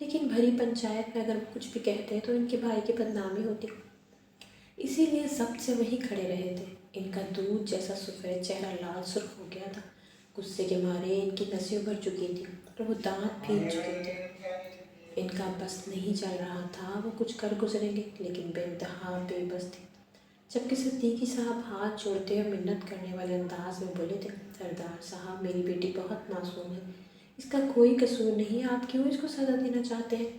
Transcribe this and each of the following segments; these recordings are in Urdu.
لیکن بھری پنچایت میں اگر وہ کچھ بھی کہتے تو ان کے بھائی کی بدنامی ہوتی، اسی لیے ضبط سے وہیں کھڑے رہے تھے۔ ان کا دودھ جیسا سفید چہرہ لال سرخ ہو گیا تھا، غصے کے مارے ان کی نسیں ابھر چکی تھیں اور وہ دانت بھیگ چکے تھے۔ ان کا بس نہیں چل رہا تھا، وہ کچھ کر گزریں گے، لیکن بے انتہا بے بس تھے۔ جبکہ صدیقی صاحب ہاتھ جوڑتے اور منت کرنے والے انداز میں بولے تھے، سردار صاحب میری بیٹی بہت معصوم ہے، اس کا کوئی قصور نہیں، آپ کیوں اس کو سزا دینا چاہتے ہیں؟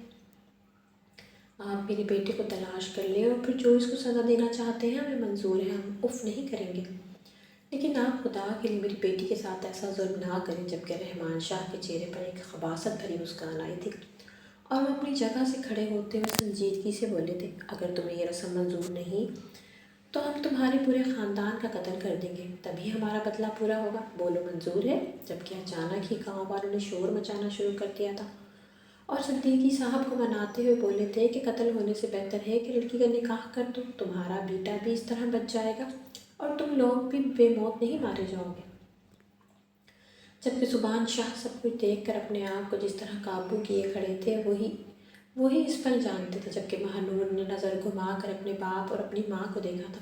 آپ میری بیٹی کو تلاش کر لیں اور پھر جو اس کو سزا دینا چاہتے ہیں ہمیں منظور ہے، ہم اف نہیں کریں گے، لیکن آپ خدا کے لیے میری بیٹی کے ساتھ ایسا ظلم نہ کریں۔ جبکہ رحمان شاہ کے چہرے پر ایک خباثت بھری مسکان آئی تھی اور وہ اپنی جگہ سے کھڑے ہوتے ہوئے سنجیدگی سے بولے تھے، اگر تمہیں یہ رسم منظور نہیں تو ہم تمہارے پورے خاندان کا قتل کر دیں گے، تبھی ہمارا بدلہ پورا ہوگا، بولو منظور ہے؟ جبکہ اچانک ہی گاؤں والوں نے شور مچانا شروع کر دیا تھا اور صدیقی صاحب کو مناتے ہوئے بولے تھے کہ قتل ہونے سے بہتر ہے کہ لڑکی کا نکاح کر دو، تمہارا بیٹا بھی اس طرح بچ جائے گا اور تم لوگ بھی بے موت نہیں مارے جاؤ گے۔ جبکہ زبان شاہ سب کچھ دیکھ کر اپنے آپ کو جس طرح قابو کیے کھڑے تھے وہی اس پل جانتے تھے۔ جبکہ مہنور نے نظر گھما کر اپنے باپ اور اپنی ماں کو دیکھا تھا،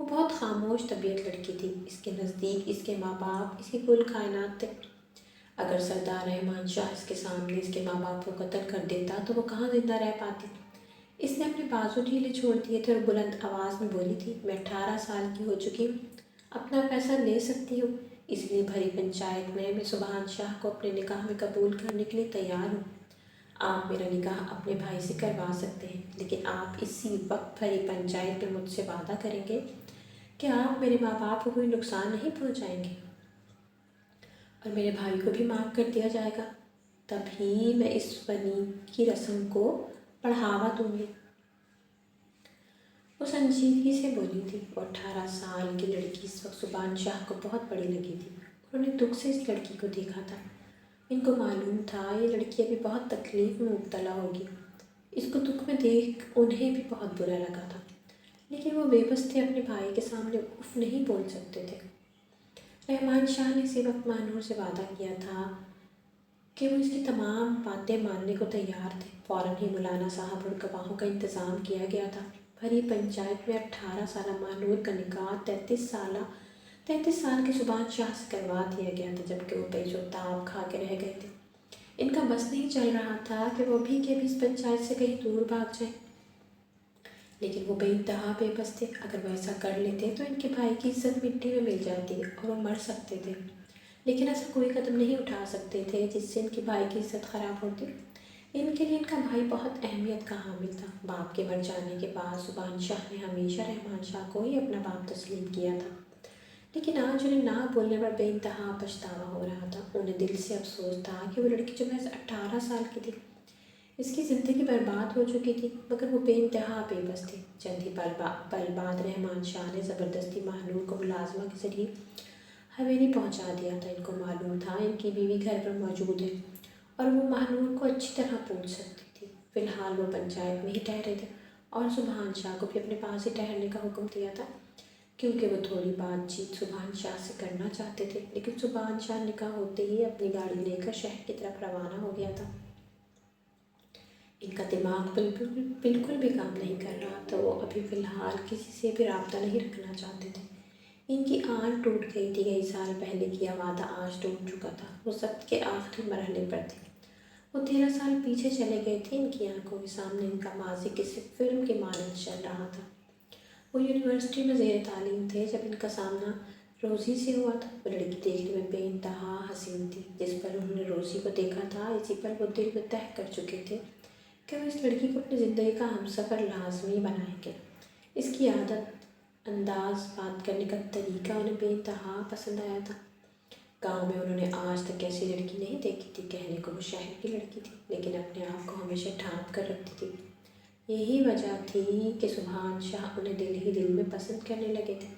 وہ بہت خاموش طبیعت لڑکی تھی، اس کے نزدیک اس کے ماں باپ اس کی کل کائنات تھے۔ اگر سردار رحمان شاہ اس کے سامنے اس کے ماں باپ کو قتل کر دیتا تو وہ کہاں زندہ رہ پاتی؟ اس نے اپنے بازو ڈھیلے چھوڑ دیے تھے اور بلند آواز میں بولی تھی، میں 18 سال کی ہو چکی ہوں، اپنا فیصلہ لے سکتی ہوں، اس لیے بھری پنچایت میں سبحان شاہ کو اپنے نکاح میں قبول کرنے کے لیے تیار ہوں۔ آپ میرا نکاح اپنے بھائی سے کروا سکتے ہیں، لیکن آپ اسی وقت بھری پنچایت میں مجھ سے وعدہ کریں گے کہ آپ میرے ماں باپ کو کوئی نقصان نہیں پہنچائیں گے اور میرے بھائی کو بھی معاف کر دیا جائے گا، تبھی میں اس بنی کی رسم کو بڑھاوا دوں گی۔ وہ سنجیدگی سے بولی تھی۔ وہ 18 سال کی لڑکی اس وقت سبحان شاہ کو بہت بڑی لگی تھی، انہوں نے دکھ سے اس لڑکی کو دیکھا تھا، ان کو معلوم تھا یہ لڑکی ابھی بہت تکلیف میں مبتلا ہوگی، اس کو دکھ میں دیکھ انہیں بھی بہت برا لگا تھا، لیکن وہ بے بس تھے، اپنے بھائی کے سامنے اف نہیں بول سکتے تھے۔ رحمان شاہ نے اسی وقت مہنور سے وعدہ کیا تھا کہ وہ اس کی تمام باتیں ماننے کو تیار تھے۔ فوراً ہی مولانا صاحب اور گواہوں کا انتظام کیا گیا تھا۔ بھری پنچایت میں 18 سالہ مہنور کا نکاح 33 سال کے سبحان شاہ سے کروا دیا گیا تھا، جبکہ وہ پیچ و تاب کھا کے رہ گئے تھے۔ ان کا بس نہیں چل رہا تھا کہ وہ بھی اس پنچایت سے کہیں دور بھاگ جائیں، لیکن وہ بے انتہا بے بس تھے۔ اگر وہ ایسا کر لیتے تو ان کے بھائی کی عزت مٹی میں مل جاتی اور وہ مر سکتے تھے، لیکن ایسا کوئی قدم نہیں اٹھا سکتے تھے جس سے ان کے بھائی کی عزت خراب ہوتی۔ ان کے لیے ان کا بھائی بہت اہمیت کا حامل تھا۔ باپ کے مر جانے کے بعد سبحان شاہ نے ہمیشہ رحمان شاہ کو ہی اپنا باپ تسلیم کیا تھا، لیکن آج انہیں نہ بولنے پر بے انتہا پچھتاوا ہو رہا تھا۔ انہیں دل سے افسوس تھا کہ وہ لڑکی جو محض 18 سال کی تھی، اس کی زندگی برباد ہو چکی تھی، مگر وہ بے انتہا بے بس تھی۔ چند ہی پل بعد رحمان شاہ نے زبردستی مہنور کو ملازمہ کے ذریعے حویلی پہنچا دیا تھا۔ ان کو معلوم تھا ان کی بیوی گھر پر موجود ہے اور وہ مہنور کو اچھی طرح پوچھ سکتی تھی۔ فی الحال وہ پنچایت میں ہی ٹھہرے تھے اور سبحان شاہ کو بھی اپنے پاس ہی ٹھہرنے کا حکم دیا تھا، کیونکہ وہ تھوڑی بات چیت سبحان شاہ سے کرنا چاہتے تھے۔ لیکن سبحان شاہ نکاح ہوتے ہی اپنی گاڑی لے کر شہر کی طرف روانہ ہو گیا تھا۔ ان کا دماغ بالکل بھی کام نہیں کر رہا تھا، وہ ابھی فی الحال کسی سے بھی رابطہ نہیں رکھنا چاہتے تھے۔ ان کی آنکھ ٹوٹ گئی تھی، کئی سال پہلے کیا وعدہ آج ٹوٹ چکا تھا، وہ ضبط کے آخری مرحلے پر تھے۔ وہ 13 سال پیچھے چلے گئے تھے، ان کی آنکھوں کے سامنے ان کا ماضی کسی فلم کے مانند چل رہا تھا۔ وہ یونیورسٹی میں زیر تعلیم تھے جب ان کا سامنا روزی سے ہوا تھا۔ وہ لڑکی دیکھنے میں بے انتہا حسین تھی، جس پر انہوں نے روزی کو دیکھا تھا، اسی پر وہ دل میں طے کر چکے تھے کہ وہ اس لڑکی کو اپنی زندگی کا ہمسفر لازمی بنائیں گے۔ اس کی عادت، انداز، بات کرنے کا طریقہ انہیں بے انتہا پسند آیا تھا۔ گاؤں میں انہوں نے آج تک ایسی لڑکی نہیں دیکھی تھی، کہنے کو وہ شہر کی لڑکی تھی، لیکن اپنے آپ کو ہمیشہ ڈھانپ کر رکھتی تھی۔ یہی وجہ تھی کہ سبحان شاہ انہیں دل ہی دل میں پسند کرنے لگے تھے،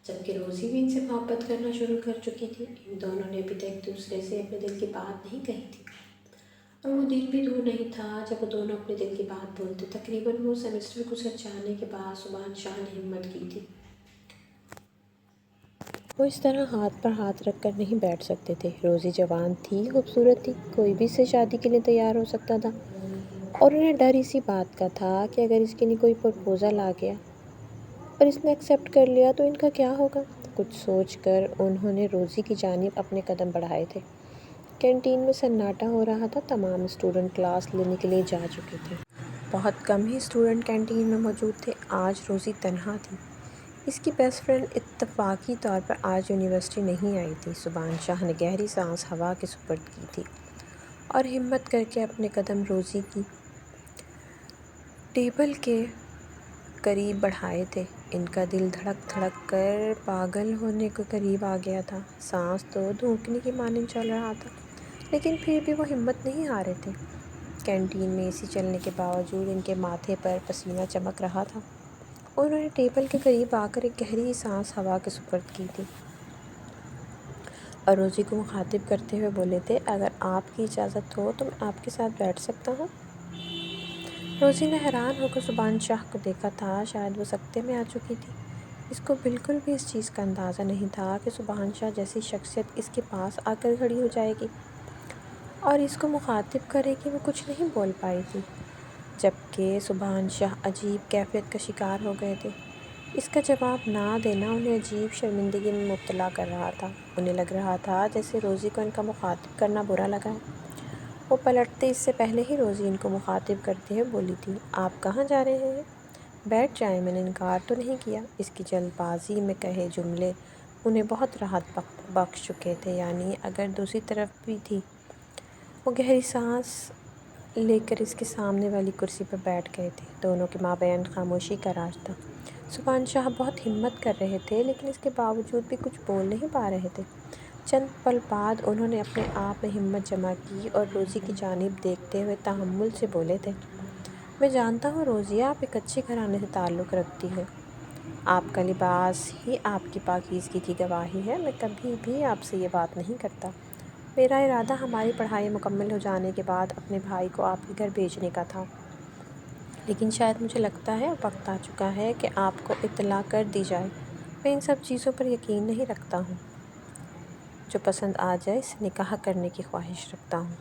جبکہ روزی بھی ان سے محبت کرنا شروع کر چکی تھی۔ ان دونوں نے ابھی تک ایک دوسرے سے اپنے دل کی بات نہیں کہی تھی، اور وہ دن بھی دور نہیں تھا جب وہ دونوں اپنے دل کی بات بولتے۔ تقریباً وہ سیمسٹر گزر جانے کے بعد سبحان شاہ نے ہمت کی تھی وہ اس طرح ہاتھ پر ہاتھ رکھ کر نہیں بیٹھ سکتے تھے۔ روزی جوان تھی، خوبصورت تھی، کوئی بھی اس سے شادی کے لیے تیار ہو سکتا تھا، اور انہیں ڈر اسی بات کا تھا کہ اگر اس کے لیے کوئی پرپوزل آ گیا اور اس نے ایکسیپٹ کر لیا تو ان کا کیا ہوگا۔ کچھ سوچ کر انہوں نے روزی کی جانب اپنے قدم بڑھائے تھے۔ کینٹین میں سناٹا ہو رہا تھا، تمام اسٹوڈنٹ کلاس لینے کے لیے جا چکے تھے۔ بہت کم ہی اسٹوڈنٹ کینٹین میں موجود تھے۔ آج روزی تنہا تھی۔ اس کی بیسٹ فرینڈ اتفاقی طور پر آج یونیورسٹی نہیں آئی تھی۔ سبحان شاہ نے گہری سانس ہوا کے سپرد کی تھی اور ہمت کر کے اپنے قدم روزی کی ٹیبل کے قریب بڑھائے تھے۔ ان کا دل دھڑک دھڑک کر پاگل ہونے کے قریب آ گیا تھا۔ سانس تو دھونکنے کی مانند چل رہا تھا، لیکن پھر بھی وہ ہمت نہیں ہارے تھے۔ کینٹین میں اے سی چلنے کے باوجود ان کے ماتھے پر پسینہ چمک رہا تھا۔ انہوں نے ٹیبل کے قریب آ کر ایک گہری سانس ہوا کے سپرد کی تھی اور روزی کو مخاطب کرتے ہوئے بولے تھے، اگر آپ کی اجازت ہو تو میں آپ کے ساتھ بیٹھ سکتا ہوں؟ روزی نے حیران ہو کر سبحان شاہ کو دیکھا تھا۔ شاید وہ سکتے میں آ چکی تھی۔ اس کو بالکل بھی اس چیز کا اندازہ نہیں تھا کہ سبحان شاہ جیسی شخصیت اس کے پاس آ کر کھڑی ہو جائے گی اور اس کو مخاطب کرے گی۔ وہ کچھ نہیں بول پائی تھی، جبکہ سبحان شاہ عجیب کیفیت کا شکار ہو گئے تھے۔ اس کا جواب نہ دینا انہیں عجیب شرمندگی میں مبتلا کر رہا تھا۔ انہیں لگ رہا تھا جیسے روزی کو ان کا مخاطب کرنا برا لگا ہے۔ وہ پلٹتے اس سے پہلے ہی روزی ان کو مخاطب کرتے ہوئے بولی تھی، آپ کہاں جا رہے ہیں؟ بیٹھ جائیں، میں نے انکار تو نہیں کیا۔ اس کی جلد بازی میں کہے جملے انہیں بہت راحت بخش چکے تھے، یعنی اگر دوسری طرف بھی تھی۔ وہ گہری سانس لے کر اس کے سامنے والی کرسی پر بیٹھ گئے تھے۔ دونوں کے مابین خاموشی کا راج تھا۔ سبحان شاہ بہت ہمت کر رہے تھے، لیکن اس کے باوجود بھی کچھ بول نہیں پا رہے تھے۔ چند پل بعد انہوں نے اپنے آپ میں ہمت جمع کی اور روزی کی جانب دیکھتے ہوئے تحمل سے بولے تھے، میں جانتا ہوں روزی، آپ ایک اچھے گھرانے سے تعلق رکھتی ہیں۔ آپ کا لباس ہی آپ کی پاکیزگی کی گواہی ہے۔ میں کبھی بھی آپ سے یہ بات نہیں کرتا۔ میرا ارادہ ہماری پڑھائی مکمل ہو جانے کے بعد اپنے بھائی کو آپ کے گھر بھیجنے کا تھا، لیکن شاید مجھے لگتا ہے وقت آ چکا ہے کہ آپ کو اطلاع کر دی جائے۔ میں ان سب چیزوں پر یقین نہیں رکھتا ہوں۔ جو پسند آ جائے اس سے نکاح کرنے کی خواہش رکھتا ہوں۔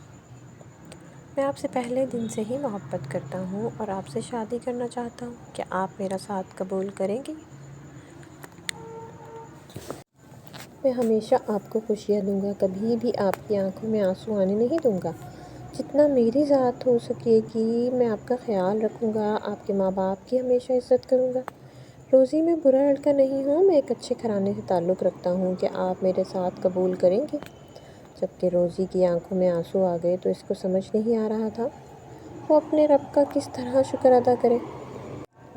میں آپ سے پہلے دن سے ہی محبت کرتا ہوں اور آپ سے شادی کرنا چاہتا ہوں۔ کیا آپ میرا ساتھ قبول کریں گی؟ میں ہمیشہ آپ کو خوشیاں دوں گا، کبھی بھی آپ کی آنکھوں میں آنسو آنے نہیں دوں گا۔ جتنا میری ذات ہو سکے گی میں آپ کا خیال رکھوں گا، آپ کے ماں باپ کی ہمیشہ عزت کروں گا۔ روزی، میں برا لڑکا نہیں ہوں، میں ایک اچھے گھرانے سے تعلق رکھتا ہوں۔ کیا آپ میرے ساتھ قبول کریں گے؟ جبکہ روزی کی آنکھوں میں آنسو آ گئے تو اس کو سمجھ نہیں آ رہا تھا وہ اپنے رب کا کس طرح شکر ادا کرے۔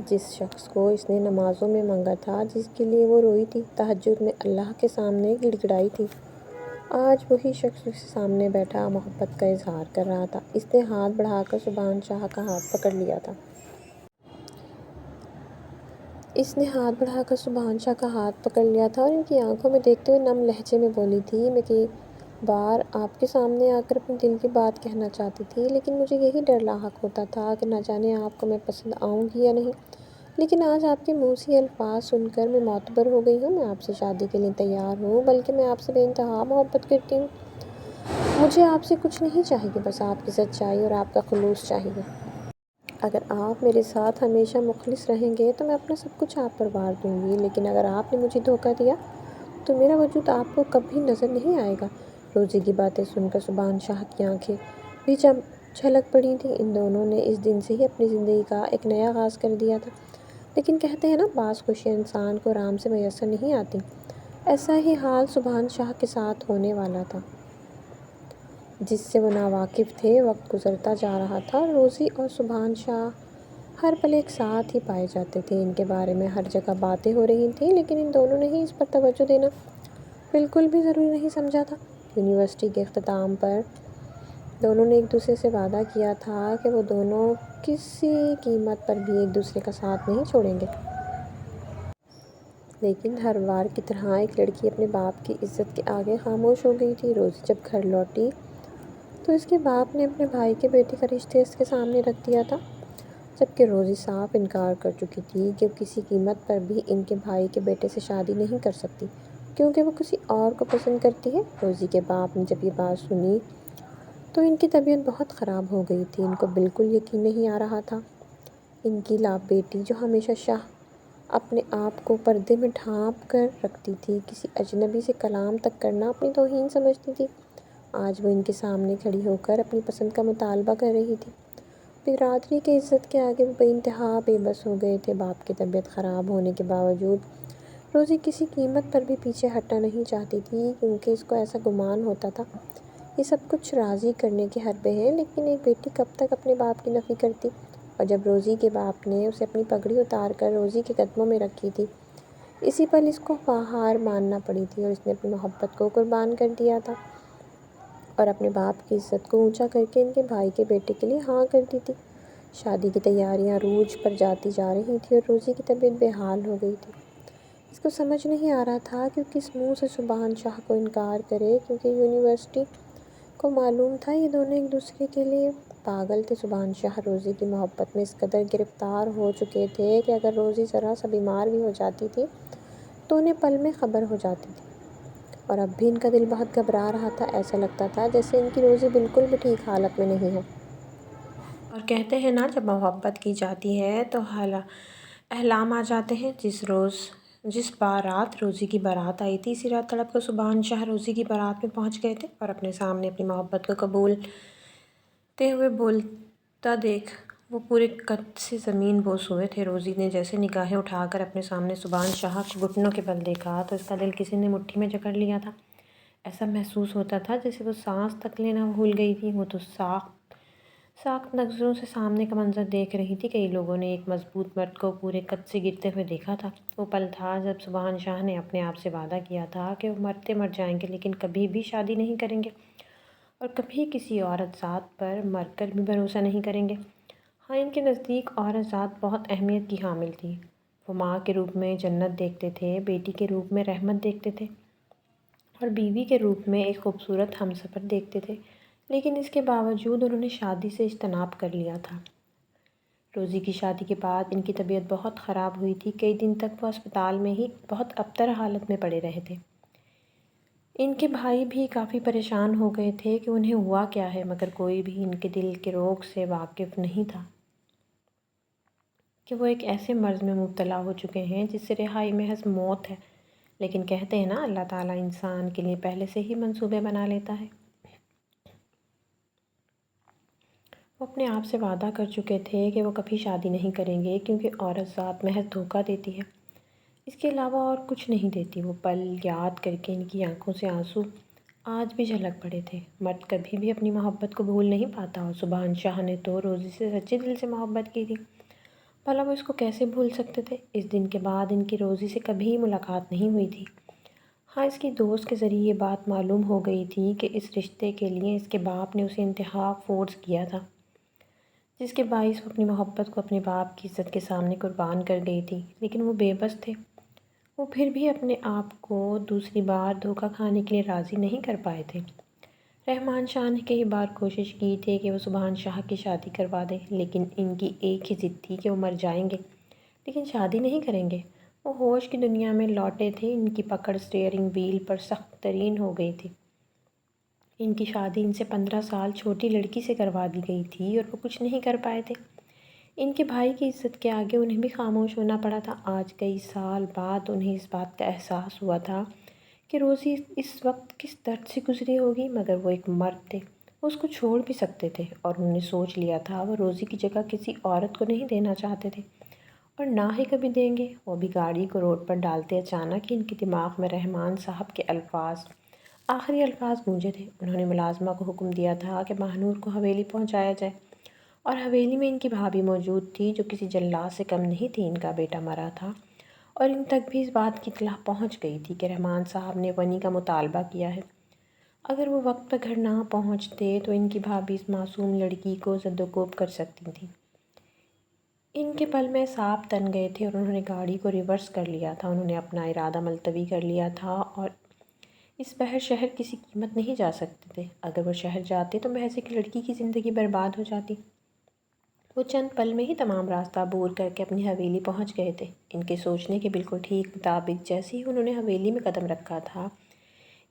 جس شخص کو اس نے نمازوں میں مانگا تھا، جس کے لیے وہ روئی تھی، تہجد میں اللہ کے سامنے گڑ گڑائی تھی، آج وہی شخص اس کے سامنے بیٹھا محبت کا اظہار کر رہا تھا۔ اس نے ہاتھ بڑھا کر سبحان شاہ کا ہاتھ پکڑ لیا تھا۔ اور ان کی آنکھوں میں دیکھتے ہوئے نم لہجے میں بولی تھی، میں کئی بار آپ کے سامنے آ کر اپنے دل کی بات کہنا چاہتی تھی، لیکن مجھے یہی ڈر لاحق ہوتا تھا کہ نہ جانے آپ کو میں پسند آؤں گی یا نہیں۔ لیکن آج آپ کے منہ سے یہ الفاظ سن کر میں معتبر ہو گئی ہوں۔ میں آپ سے شادی کے لیے تیار ہوں، بلکہ میں آپ سے بے انتہا محبت کرتی ہوں۔ مجھے آپ سے کچھ نہیں چاہیے، بس آپ کی سچائی اور آپ کا خلوص چاہیے۔ اگر آپ میرے ساتھ ہمیشہ مخلص رہیں گے تو میں اپنا سب کچھ آپ پر وار دوں گی، لیکن اگر آپ نے مجھے دھوکہ دیا تو میرا وجود آپ کو کبھی نظر نہیں آئے گا۔ روزی کی باتیں سن کر سبحان شاہ کی آنکھیں بھی چھلک پڑی تھیں۔ ان دونوں نے اس دن سے ہی اپنی زندگی کا ایک نیا آغاز کر دیا تھا، لیکن کہتے ہیں نا، بعض خوشیاں انسان کو آرام سے میسر نہیں آتیں۔ ایسا ہی حال سبحان شاہ کے ساتھ ہونے والا تھا، جس سے وہ ناواقف تھے۔ وقت گزرتا جا رہا تھا، روزی اور سبحان شاہ ہر پل ایک ساتھ ہی پائے جاتے تھے۔ ان کے بارے میں ہر جگہ باتیں ہو رہی تھیں، لیکن ان دونوں نے ہی اس پر توجہ دینا بالکل بھی ضروری نہیں سمجھا تھا۔ یونیورسٹی کے اختتام پر دونوں نے ایک دوسرے سے وعدہ کیا تھا کہ وہ دونوں کسی قیمت پر بھی ایک دوسرے کا ساتھ نہیں چھوڑیں گے۔ لیکن ہر بار کی طرح ایک لڑکی اپنے باپ کی عزت کے آگے خاموش ہو گئی تھی۔ روزی جب گھر لوٹی تو اس کے باپ نے اپنے بھائی کے بیٹے کا رشتہ اس کے سامنے رکھ دیا تھا، جبکہ روزی صاف انکار کر چکی تھی کہ وہ کسی قیمت پر بھی ان کے بھائی کے بیٹے سے شادی نہیں کر سکتی۔ کیونکہ وہ کسی اور کو پسند کرتی ہے۔ روزی کے باپ نے جب یہ بات سنی تو ان کی طبیعت بہت خراب ہو گئی تھی۔ ان کو بالکل یقین نہیں آ رہا تھا۔ ان کی بیٹی جو ہمیشہ اپنے آپ کو پردے میں ڈھانپ کر رکھتی تھی، کسی اجنبی سے کلام تک کرنا اپنی توہین سمجھتی تھی، آج وہ ان کے سامنے کھڑی ہو کر اپنی پسند کا مطالبہ کر رہی تھی۔ برادری کی عزت کے آگے وہ بے انتہا بے بس ہو گئے تھے۔ باپ کی طبیعت خراب ہونے کے باوجود روزی کسی قیمت پر بھی پیچھے ہٹنا نہیں چاہتی تھی، کیونکہ اس کو ایسا گمان ہوتا تھا یہ سب کچھ راضی کرنے کے حربے ہیں، لیکن ایک بیٹی کب تک اپنے باپ کی نفی کرتی؟ اور جب روزی کے باپ نے اسے اپنی پگڑی اتار کر روزی کے قدموں میں رکھی تھی، اسی پل اس کو ہار ماننا پڑی تھی، اور اس نے اپنی محبت کو قربان کر دیا تھا اور اپنے باپ کی عزت کو اونچا کر کے ان کے بھائی کے بیٹے کے لیے ہاں کر دی تھی۔ شادی کی تیاریاں عروج پر جاتی جا رہی تھی اور روزی کی طبیعت بے حال ہو گئی تھی۔ اس کو سمجھ نہیں آ رہا تھا کہ کس منہ سے سبحان شاہ کو انکار کرے، کیونکہ یونیورسٹی کو معلوم تھا یہ دونوں ایک دوسرے کے لیے پاگل تھے۔ سبحان شاہ روزی کی محبت میں اس قدر گرفتار ہو چکے تھے کہ اگر روزی ذرا سا بیمار بھی ہو جاتی تھی تو انہیں پل میں خبر ہو جاتی تھی، اور اب بھی ان کا دل بہت گھبرا رہا تھا۔ ایسا لگتا تھا جیسے ان کی روزی بالکل بھی ٹھیک حالت میں نہیں ہے۔ اور کہتے ہیں نا، جب محبت کی جاتی ہے تو احلام آ جاتے ہیں۔ جس بارات روزی کی بارات آئی تھی، اسی رات تڑپ کر سبحان شاہ روزی کی بارات میں پہنچ گئے تھے، اور اپنے سامنے اپنی محبت کو قبولتے ہوئے بولتا دیکھ وہ پورے قد سے زمین بوس ہوئے تھے۔ روزی نے جیسے نگاہیں اٹھا کر اپنے سامنے سبحان شاہ کو گھٹنوں کے بل دیکھا تو اس کا دل کسی نے مٹھی میں جکڑ لیا تھا۔ ایسا محسوس ہوتا تھا جیسے وہ سانس تک لینا بھول گئی تھی۔ وہ تو ساکت نظروں سے سامنے کا منظر دیکھ رہی تھی۔ کئی لوگوں نے ایک مضبوط مرد کو پورے قد سے گرتے ہوئے دیکھا تھا۔ وہ پل تھا جب سبحان شاہ نے اپنے آپ سے وعدہ کیا تھا کہ وہ مرتے مر جائیں گے لیکن کبھی بھی شادی نہیں کریں گے، اور کبھی کسی عورت ذات پر مر کر بھی بھروسہ نہیں کریں گے۔ ہاں، ان کے نزدیک عورت ذات بہت اہمیت کی حامل تھی۔ وہ ماں کے روپ میں جنت دیکھتے تھے، بیٹی کے روپ میں رحمت دیکھتے تھے، اور بیوی کے روپ میں ایک خوبصورت ہمسفر دیکھتے تھے، لیکن اس کے باوجود انہوں نے شادی سے اجتناب کر لیا تھا۔ روزی کی شادی کے بعد ان کی طبیعت بہت خراب ہوئی تھی۔ کئی دن تک وہ ہسپتال میں ہی بہت ابتر حالت میں پڑے رہے تھے۔ ان کے بھائی بھی کافی پریشان ہو گئے تھے کہ انہیں ہوا کیا ہے، مگر کوئی بھی ان کے دل کے روگ سے واقف نہیں تھا کہ وہ ایک ایسے مرض میں مبتلا ہو چکے ہیں جس سے رہائی محض موت ہے۔ لیکن کہتے ہیں نا، اللہ تعالیٰ انسان کے لیے پہلے سے ہی منصوبے بنا لیتا ہے۔ وہ اپنے آپ سے وعدہ کر چکے تھے کہ وہ کبھی شادی نہیں کریں گے، کیونکہ عورت ذات محض دھوکہ دیتی ہے، اس کے علاوہ اور کچھ نہیں دیتی۔ وہ پل یاد کر کے ان کی آنکھوں سے آنسو آج بھی جھلک پڑے تھے۔ مرد کبھی بھی اپنی محبت کو بھول نہیں پاتا، اور سبحان شاہ نے تو روزی سے سچے دل سے محبت کی تھی، بھلا وہ اس کو کیسے بھول سکتے تھے؟ اس دن کے بعد ان کی روزی سے کبھی ملاقات نہیں ہوئی تھی۔ ہاں، اس کی دوست کے ذریعے یہ بات معلوم ہو گئی تھی کہ اس رشتے کے لیے اس کے باپ نے اسے انتہا فورس کیا تھا، جس کے باعث وہ اپنی محبت کو اپنے باپ کی عزت کے سامنے قربان کر گئی تھی۔ لیکن وہ بے بس تھے، وہ پھر بھی اپنے آپ کو دوسری بار دھوکہ کھانے کے لیے راضی نہیں کر پائے تھے۔ رحمان شاہ نے کئی بار کوشش کی تھی کہ وہ سبحان شاہ کی شادی کروا دیں، لیکن ان کی ایک ہی ضد تھی کہ وہ مر جائیں گے لیکن شادی نہیں کریں گے۔ وہ ہوش کی دنیا میں لوٹے تھے، ان کی پکڑ اسٹیئرنگ وہیل پر سخت ترین ہو گئی تھی۔ ان کی شادی ان سے 15 سال چھوٹی لڑکی سے کروا دی گئی تھی اور وہ کچھ نہیں کر پائے تھے۔ ان کے بھائی کی عزت کے آگے انہیں بھی خاموش ہونا پڑا تھا۔ آج کئی سال بعد انہیں اس بات کا احساس ہوا تھا کہ روزی اس وقت کس درد سے گزری ہوگی، مگر وہ ایک مرد تھے، وہ اس کو چھوڑ بھی سکتے تھے، اور انہوں نے سوچ لیا تھا وہ روزی کی جگہ کسی عورت کو نہیں دینا چاہتے تھے، اور نہ ہی کبھی دیں گے۔ وہ بھی گاڑی کو روڈ پر ڈالتے اچانک ان کے دماغ میں رحمان صاحب کے آخری الفاظ گونجے تھے۔ انہوں نے ملازمہ کو حکم دیا تھا کہ ماہنور کو حویلی پہنچایا جائے، اور حویلی میں ان کی بھابھی موجود تھی جو کسی جلاد سے کم نہیں تھی۔ ان کا بیٹا مرا تھا، اور ان تک بھی اس بات کی اطلاع پہنچ گئی تھی کہ رحمان صاحب نے غنی کا مطالبہ کیا ہے۔ اگر وہ وقت پر گھر نہ پہنچتے تو ان کی بھابھی اس معصوم لڑکی کو زد و کوب کر سکتی تھیں۔ ان کے پل میں سانپ تن گئے تھے اور انہوں نے گاڑی کو ریورس کر لیا تھا۔ انہوں نے اپنا ارادہ ملتوی کر لیا تھا، اور اس بحر شہر کسی قیمت نہیں جا سکتے تھے۔ اگر وہ شہر جاتے تو محض ایک لڑکی کی زندگی برباد ہو جاتی۔ وہ چند پل میں ہی تمام راستہ عبور کر کے اپنی حویلی پہنچ گئے تھے۔ ان کے سوچنے کے بالکل ٹھیک مطابق جیسے ہی انہوں نے حویلی میں قدم رکھا تھا،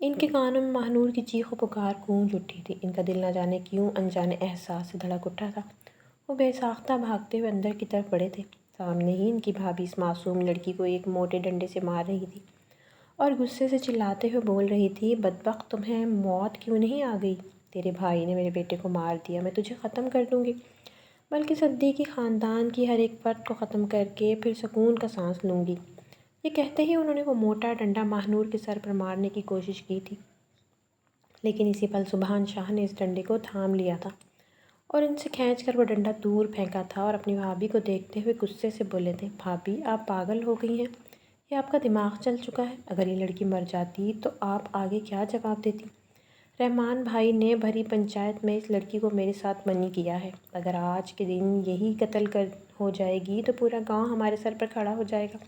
ان کے کانوں میں ماہنور کی چیخ و پکار گونج اٹھی تھی۔ ان کا دل نہ جانے کیوں انجانے احساس سے دھڑک اٹھا تھا۔ وہ بے ساختہ بھاگتے ہوئے اندر کی طرف بڑھے تھے۔ سامنے ہی ان کی بھابھی اس معصوم لڑکی کو ایک موٹے ڈنڈے سے مار رہی تھی اور غصے سے چلاتے ہوئے بول رہی تھی، بدبخت، تمہیں موت کیوں نہیں آ گئی؟ تیرے بھائی نے میرے بیٹے کو مار دیا، میں تجھے ختم کر دوں گی، بلکہ صدیقی خاندان کی ہر ایک فرد کو ختم کر کے پھر سکون کا سانس لوں گی۔ یہ کہتے ہی انہوں نے وہ موٹا ڈنڈا ماہنور کے سر پر مارنے کی کوشش کی تھی، لیکن اسی پل سبحان شاہ نے اس ڈنڈے کو تھام لیا تھا اور ان سے کھینچ کر وہ ڈنڈا دور پھینکا تھا اور اپنی بھابھی کو دیکھتے ہوئے غصے سے بولے تھے، بھابھی، آپ پاگل ہو گئی ہیں یا آپ کا دماغ چل چکا ہے؟ اگر یہ لڑکی مر جاتی تو آپ آگے کیا جواب دیتی؟ رحمان بھائی نے بھری پنچایت میں اس لڑکی کو میرے ساتھ منی کیا ہے۔ اگر آج کے دن یہی قتل ہو جائے گی تو پورا گاؤں ہمارے سر پر کھڑا ہو جائے گا،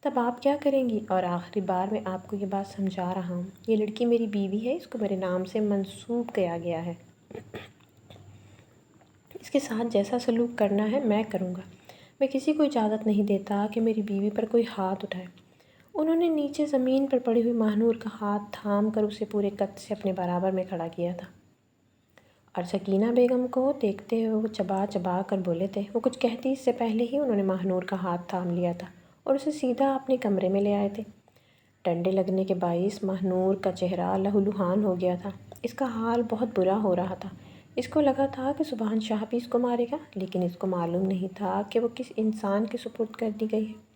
تب آپ کیا کریں گی؟ اور آخری بار میں آپ کو یہ بات سمجھا رہا ہوں، یہ لڑکی میری بیوی ہے، اس کو میرے نام سے منسوب کیا گیا ہے، اس کے ساتھ جیسا سلوک کرنا ہے میں کروں گا، میں کسی کو اجازت نہیں دیتا کہ میری بیوی پر کوئی ہاتھ اٹھائے۔ انہوں نے نیچے زمین پر پڑی ہوئی ماہنور کا ہاتھ تھام کر اسے پورے قد سے اپنے برابر میں کھڑا کیا تھا اور سکینہ بیگم کو دیکھتے ہوئے وہ چبا چبا کر بولے تھے۔ وہ کچھ کہتی اس سے پہلے ہی انہوں نے ماہنور کا ہاتھ تھام لیا تھا اور اسے سیدھا اپنے کمرے میں لے آئے تھے۔ ڈنڈے لگنے کے باعث ماہنور کا چہرہ لہولہان ہو گیا تھا۔ اس کا حال بہت برا ہو رہا تھا۔ اس کو لگا تھا کہ سبحان شاہ بھی اس کو مارے گا، لیکن اس کو معلوم نہیں تھا کہ وہ کس انسان کے سپرد کر دی گئی ہے۔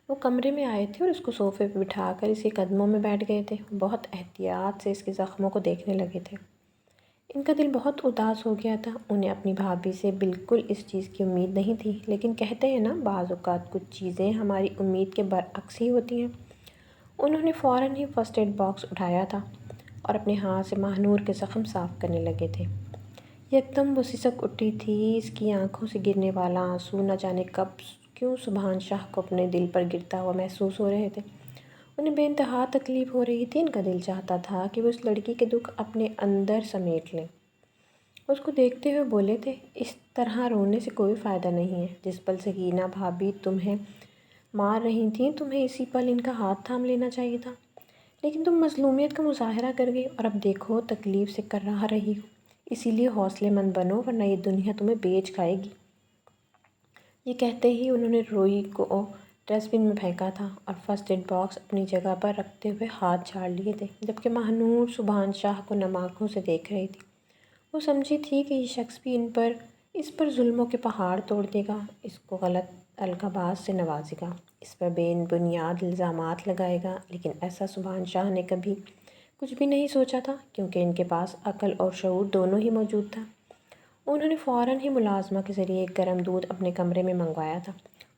وہ کمرے میں آئے تھے اور اس کو صوفے پہ بٹھا کر اس کے قدموں میں بیٹھ گئے تھے۔ بہت احتیاط سے اس کے زخموں کو دیکھنے لگے تھے۔ ان کا دل بہت اداس ہو گیا تھا۔ انہیں اپنی بھابھی سے بالکل اس چیز کی امید نہیں تھی، لیکن کہتے ہیں نا، بعض اوقات کچھ چیزیں ہماری امید کے برعکس ہی ہوتی ہیں۔ انہوں نے فوراً ہی فرسٹ ایڈ باکس اٹھایا تھا اور اپنے ہاتھ سے ماہنور کے زخم صاف کرنے لگے تھے۔ یکدم وہ سسک اٹھی تھی۔ اس کی آنکھوں سے گرنے والا آنسو نہ جانے کب کیوں سبحان شاہ کو اپنے دل پر گرتا ہوا محسوس ہو رہے تھے۔ انہیں بے انتہا تکلیف ہو رہی تھی۔ ان کا دل چاہتا تھا کہ وہ اس لڑکی کے دکھ اپنے اندر سمیٹ لیں۔ اس کو دیکھتے ہوئے بولے تھے، اس طرح رونے سے کوئی فائدہ نہیں ہے۔ جس پل سکینہ بھابھی تمہیں مار رہی تھیں، تمہیں اسی پل ان کا ہاتھ تھام لینا چاہیے تھا، لیکن تم مظلومیت کا مظاہرہ کر گئی اور اب دیکھو تکلیف سے کر رہی ہو۔ اسی لیے حوصلے مند بنو، ورنہ یہ دنیا تمہیں بیچ کھائے گی۔ یہ کہتے ہی انہوں نے روئی کو ڈسٹ بن میں پھینکا تھا اور فرسٹ ایڈ باکس اپنی جگہ پر رکھتے ہوئے ہاتھ جھاڑ لیے تھے، جبکہ ماہنور سبحان شاہ کو نم آنکھوں سے دیکھ رہی تھی۔ وہ سمجھی تھی کہ یہ شخص بھی اس پر ظلموں کے پہاڑ توڑ دے گا، اس کو غلط القابات سے نوازے گا، اس پر بے بنیاد الزامات لگائے گا، لیکن ایسا سبحان شاہ نے کبھی کچھ بھی نہیں سوچا تھا، کیونکہ ان کے پاس عقل اور شعور دونوں ہی موجود تھا۔ انہوں نے فوراً ہی ملازمہ کے ذریعے ایک گرم دودھ اپنے کمرے میں منگوایا تھا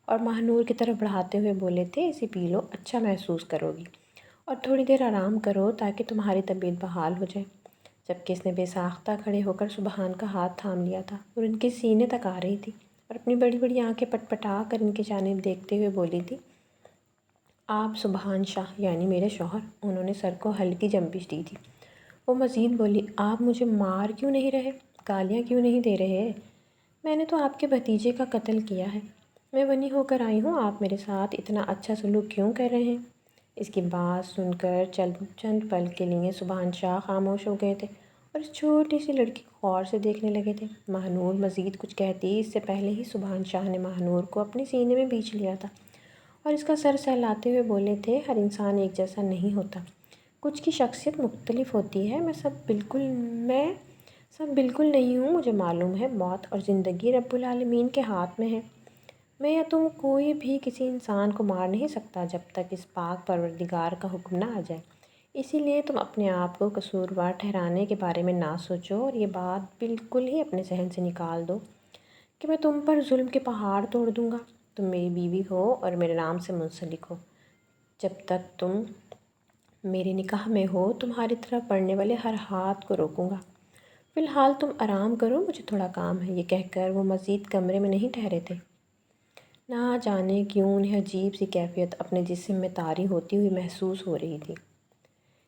اور ماہنور کی طرف بڑھاتے ہوئے بولے تھے، اسے پی لو، اچھا محسوس کرو گی، اور تھوڑی دیر آرام کرو تاکہ تمہاری طبیعت بحال ہو جائے۔ جبکہ اس نے بے ساختہ کھڑے ہو کر سبحان کا ہاتھ تھام لیا تھا اور ان کے سینے تک آ رہی تھی اور اپنی بڑی بڑی آنکھیں پٹ پٹا کر ان کی جانب دیکھتے ہوئے بولی تھی، آپ سبحان شاہ یعنی میرے شوہر۔ انہوں نے سر کو ہلکی جنبش دی تھی۔ وہ مزید بولی، آپ مجھے مار کیوں نہیں رہے، گالیاں کیوں نہیں دے رہے؟ میں نے تو آپ کے بھتیجے کا قتل کیا ہے، میں بنی ہو کر آئی ہوں، آپ میرے ساتھ اتنا اچھا سلوک کیوں کر رہے ہیں؟ اس کی بات سن کر چند پل کے لیے سبحان شاہ خاموش ہو گئے تھے اور اس چھوٹی سی لڑکی کو غور سے دیکھنے لگے تھے۔ ماہنور مزید کچھ کہتی اس سے پہلے ہی سبحان شاہ نے ماہنور کو اپنے سینے میں بیچ لیا تھا اور اس کا سر سہلاتے ہوئے بولے تھے، ہر انسان ایک جیسا نہیں ہوتا، کچھ کی شخصیت مختلف ہوتی ہے، میں سب بالکل نہیں ہوں، مجھے معلوم ہے موت اور زندگی رب العالمین کے ہاتھ میں ہے، میں یا تم کوئی بھی کسی انسان کو مار نہیں سکتا جب تک اس پاک پروردگار کا حکم نہ آ جائے۔ اسی لیے تم اپنے آپ کو قصوروار ٹھہرانے کے بارے میں نہ سوچو اور یہ بات بالکل ہی اپنے ذہن سے نکال دو کہ میں تم پر ظلم کے پہاڑ توڑ دوں گا۔ تم میری بیوی ہو اور میرے نام سے منسلک ہو۔ جب تک تم میرے نکاح میں ہو، تمہاری طرف بڑھنے والے ہر ہاتھ کو روکوں گا۔ فی الحال تم آرام کرو، مجھے تھوڑا کام ہے۔ یہ کہہ کر وہ مزید کمرے میں نہیں ٹھہرے تھے۔ نہ جانے کیوں انہیں عجیب سی کیفیت اپنے جسم میں طاری ہوتی ہوئی محسوس ہو رہی تھی۔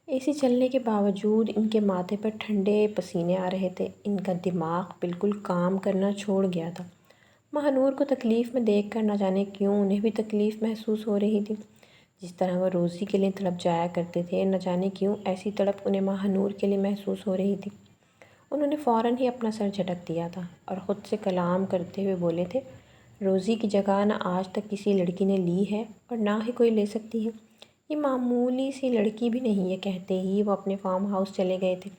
اے سی چلنے کے باوجود ان کے ماتھے پر ٹھنڈے پسینے آ رہے تھے۔ ان کا دماغ بالکل کام کرنا چھوڑ گیا تھا۔ ماہنور کو تکلیف میں دیکھ کر نہ جانے کیوں انہیں بھی تکلیف محسوس ہو رہی تھی۔ جس طرح وہ روزی کے لیے تڑپ جایا کرتے تھے، نہ جانے کیوں ایسی تڑپ انہیں ماہنور کے لیے محسوس ہو رہی تھی۔ انہوں نے فوراً ہی اپنا سر جھٹک دیا تھا اور خود سے کلام کرتے ہوئے بولے تھے، روزی کی جگہ نہ آج تک کسی لڑکی نے لی ہے اور نہ ہی کوئی لے سکتی ہے۔ یہ معمولی سی لڑکی بھی نہیں ہے۔ کہتے ہی وہ اپنے فارم ہاؤس چلے گئے تھے۔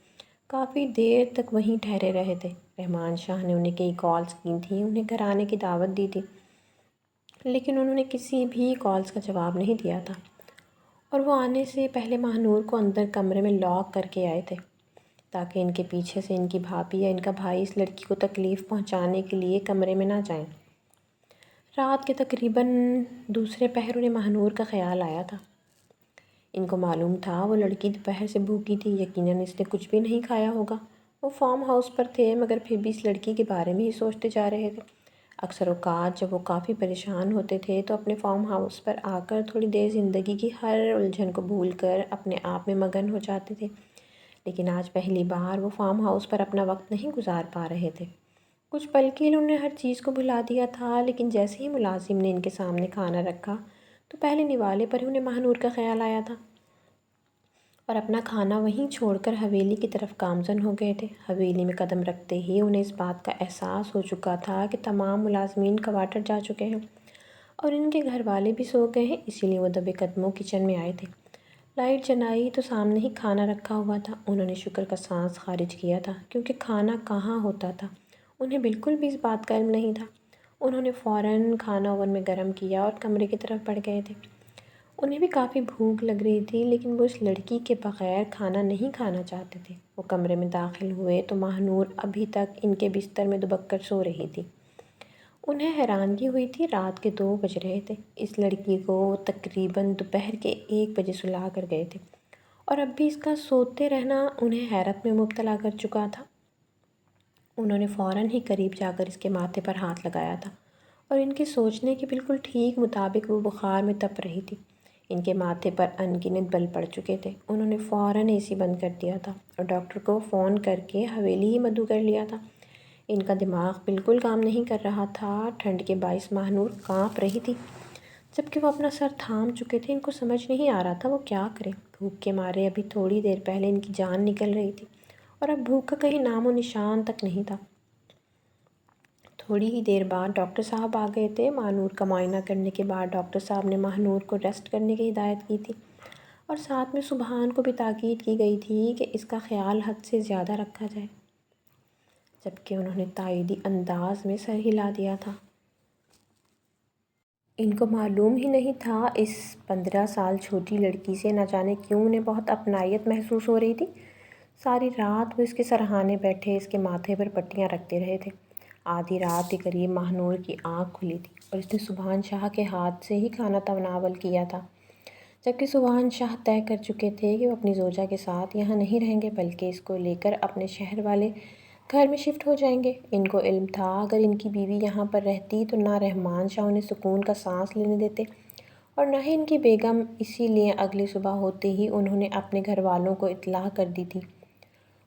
کافی دیر تک وہیں ٹھہرے رہے تھے۔ رحمان شاہ نے انہیں کئی کالز کی تھیں، انہیں گھر آنے کی دعوت دی تھی، لیکن انہوں نے کسی بھی کالز کا جواب نہیں دیا تھا، اور وہ آنے سے پہلے ماہنور کو اندر کمرے میں لاک کر کے آئے تھے تاکہ ان کے پیچھے سے ان کی بھابھی یا ان کا بھائی اس لڑکی کو تکلیف پہنچانے کے لیے کمرے میں نہ جائیں۔ رات کے تقریباً دوسرے پہر انہیں ماہنور کا خیال آیا تھا۔ ان کو معلوم تھا وہ لڑکی دوپہر سے بھوکی تھی، یقیناً اس نے کچھ بھی نہیں کھایا ہوگا۔ وہ فارم ہاؤس پر تھے مگر پھر بھی اس لڑکی کے بارے میں ہی سوچتے جا رہے تھے۔ اکثر اوقات جب وہ کافی پریشان ہوتے تھے تو اپنے فارم ہاؤس پر آ کر تھوڑی دیر زندگی کی ہر الجھن کو بھول کر اپنے آپ میں مگن ہو جاتے تھے، لیکن آج پہلی بار وہ فارم ہاؤس پر اپنا وقت نہیں گزار پا رہے تھے۔ کچھ پل کے لیے انہوں نے ہر چیز کو بھلا دیا تھا، لیکن جیسے ہی ملازم نے ان کے سامنے کھانا رکھا تو پہلے نوالے پر ہی انہیں ماہنور کا خیال آیا تھا، اور اپنا کھانا وہیں چھوڑ کر حویلی کی طرف گامزن ہو گئے تھے۔ حویلی میں قدم رکھتے ہی انہیں اس بات کا احساس ہو چکا تھا کہ تمام ملازمین کوارٹر جا چکے ہیں اور ان کے گھر والے بھی سو گئے ہیں، اسی لیے وہ دبے قدموں کچن میں آئے تھے۔ لائٹ جلائی تو سامنے ہی کھانا رکھا ہوا تھا۔ انہوں نے شکر کا سانس خارج کیا تھا کیونکہ کھانا کہاں ہوتا تھا، انہیں بالکل بھی اس بات کا علم نہیں تھا۔ انہوں نے فوراً کھانا اوون میں گرم کیا اور کمرے کی طرف بڑھ گئے تھے۔ انہیں بھی کافی بھوک لگ رہی تھی، لیکن وہ اس لڑکی کے بغیر کھانا نہیں کھانا چاہتے تھے۔ وہ کمرے میں داخل ہوئے تو ماہنور ابھی تک ان کے بستر میں دبک کر سو رہی تھی۔ انہیں حیرانگی ہوئی تھی، رات کے 2 بج رہے تھے۔ اس لڑکی کو تقریباً دوپہر کے 1 بجے سلا کر گئے تھے، اور اب بھی اس کا سوتے رہنا انہیں حیرت میں مبتلا کر چکا تھا۔ انہوں نے فوراً ہی قریب جا کر اس کے ماتھے پر ہاتھ لگایا تھا، اور ان کے سوچنے کے بالکل ٹھیک مطابق وہ بخار میں تپ رہی تھی۔ ان کے ماتھے پر ان گنت بل پڑ چکے تھے۔ انہوں نے فوراً اے سی بند کر دیا تھا اور ڈاکٹر کو فون کر کے حویلی ہی مدعو کر لیا تھا۔ ان کا دماغ بالکل کام نہیں کر رہا تھا۔ ٹھنڈ کے باعث ماہنور کانپ رہی تھی، جبکہ وہ اپنا سر تھام چکے تھے۔ ان کو سمجھ نہیں آ رہا تھا وہ کیا کریں۔ بھوک کے مارے ابھی تھوڑی دیر پہلے ان کی جان نکل رہی تھی، اور اب بھوک کا کہیں نام و نشان تک نہیں تھا۔ تھوڑی ہی دیر بعد ڈاکٹر صاحب آ گئے تھے۔ ماہنور کا معائنہ کرنے کے بعد ڈاکٹر صاحب نے ماہنور کو ریسٹ کرنے کی ہدایت کی تھی، اور ساتھ میں سبحان کو بھی تاکید کی گئی تھی کہ اس کا خیال حد سے زیادہ رکھا جائے، جبکہ انہوں نے تائیدی انداز میں سر ہلا دیا تھا۔ ان کو معلوم ہی نہیں تھا اس 15 سال چھوٹی لڑکی سے نہ جانے کیوں انہیں بہت اپنائیت محسوس ہو رہی تھی۔ ساری رات وہ اس کے سرہانے بیٹھے اس کے ماتھے پر پٹیاں رکھتے رہے تھے۔ آدھی رات کے قریب ماہنور کی آنکھ کھلی تھی اور اس نے سبحان شاہ کے ہاتھ سے ہی کھانا تناول کیا تھا، جبکہ سبحان شاہ طے کر چکے تھے کہ وہ اپنی زوجہ کے ساتھ یہاں نہیں رہیں گے بلکہ اس کو لے کر اپنے شہر والے گھر میں شفٹ ہو جائیں گے۔ ان کو علم تھا اگر ان کی بیوی یہاں پر رہتی تو نہ رحمان شاہ انہیں سکون کا سانس لینے دیتے اور نہ ہی ان کی بیگم، اسی لیے اگلی صبح ہوتے ہی انہوں نے اپنے گھر والوں کو اطلاع کر دی تھی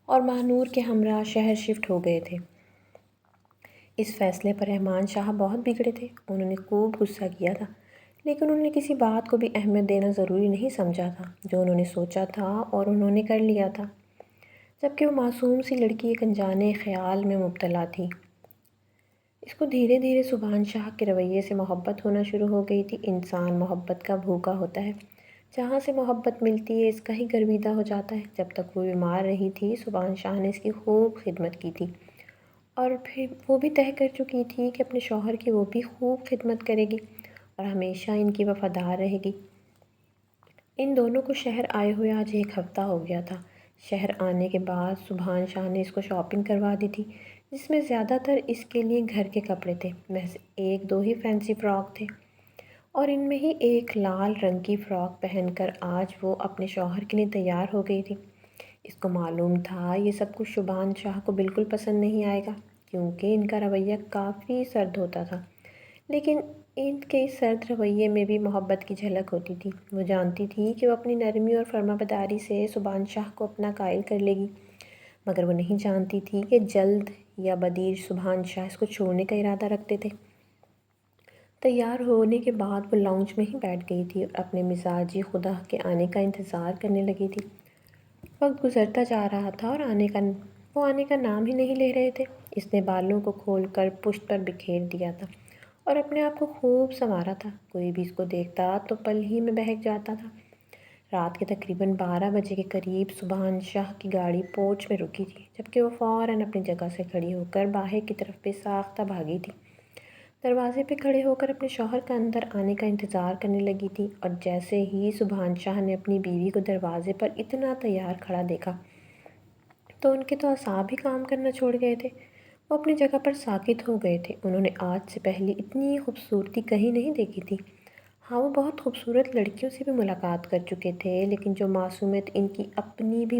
اور ماہنور کے ہمراہ شہر شفٹ ہو گئے تھے۔ اس فیصلے پر رحمان شاہ بہت بگڑے تھے۔ انہوں نے خوب غصہ کیا تھا، لیکن انہوں نے کسی بات کو بھی اہمیت دینا ضروری نہیں سمجھا تھا جو انہوں نے سوچا تھا اور انہوں نے کر لیا تھا، جبکہ وہ معصوم سی لڑکی ایک انجانے خیال میں مبتلا تھی۔ اس کو دھیرے دھیرے سبحان شاہ کے رویے سے محبت ہونا شروع ہو گئی تھی۔ انسان محبت کا بھوکا ہوتا ہے، جہاں سے محبت ملتی ہے اس کا ہی گرویدہ ہو جاتا ہے۔ جب تک وہ بیمار رہی تھی سبحان شاہ نے اس کی خوب خدمت کی تھی، اور پھر وہ بھی طے کر چکی تھی کہ اپنے شوہر کی وہ بھی خوب خدمت کرے گی اور ہمیشہ ان کی وفادار رہے گی۔ ان دونوں کو شہر آئے ہوئے آج 1 ہفتہ ہو گیا تھا۔ شہر آنے کے بعد سبحان شاہ نے اس کو شاپنگ کروا دی تھی، جس میں زیادہ تر اس کے لیے گھر کے کپڑے تھے۔ محض 1-2 ہی فینسی فراک تھے، اور ان میں ہی ایک لال رنگ کی فراک پہن کر آج وہ اپنے شوہر کے لیے تیار ہو گئی تھی۔ اس کو معلوم تھا یہ سب کچھ سبحان شاہ کو بالکل پسند نہیں آئے گا، کیونکہ ان کا رویہ کافی سرد ہوتا تھا، لیکن ان کے اس سرد رویے میں بھی محبت کی جھلک ہوتی تھی۔ وہ جانتی تھی کہ وہ اپنی نرمی اور فرمانبرداری سے سبحان شاہ کو اپنا قائل کر لے گی، مگر وہ نہیں جانتی تھی کہ جلد یا بدیر سبحان شاہ اس کو چھوڑنے کا ارادہ رکھتے تھے۔ تیار ہونے کے بعد وہ لاؤنج میں ہی بیٹھ گئی تھی اور اپنے مزاجی خدا کے آنے کا انتظار کرنے لگی تھی۔ وقت گزرتا جا رہا تھا اور وہ آنے کا نام ہی نہیں لے رہے تھے۔ اس نے بالوں کو کھول کر پشت پر بکھیر دیا تھا اور اپنے آپ کو خوب سنوارا تھا۔ کوئی بھی اس کو دیکھتا تو پل ہی میں بہک جاتا تھا۔ رات کے تقریباً 12 بجے کے قریب سبحان شاہ کی گاڑی پورچ میں رکی تھی، جبکہ وہ فوراً اپنی جگہ سے کھڑی ہو کر باہر کی طرف بے ساختہ بھاگی تھی۔ دروازے پہ کھڑے ہو کر اپنے شوہر کا اندر آنے کا انتظار کرنے لگی تھی، اور جیسے ہی سبحان شاہ نے اپنی بیوی کو دروازے پر اتنا تیار کھڑا دیکھا تو ان کے تو اعصاب ہی کام کرنا چھوڑ گئے تھے۔ وہ اپنی جگہ پر ساکت ہو گئے تھے۔ انہوں نے آج سے پہلے اتنی خوبصورتی کہیں نہیں دیکھی تھی۔ ہاں، وہ بہت خوبصورت لڑکیوں سے بھی ملاقات کر چکے تھے، لیکن جو معصومیت ان کی اپنی بھی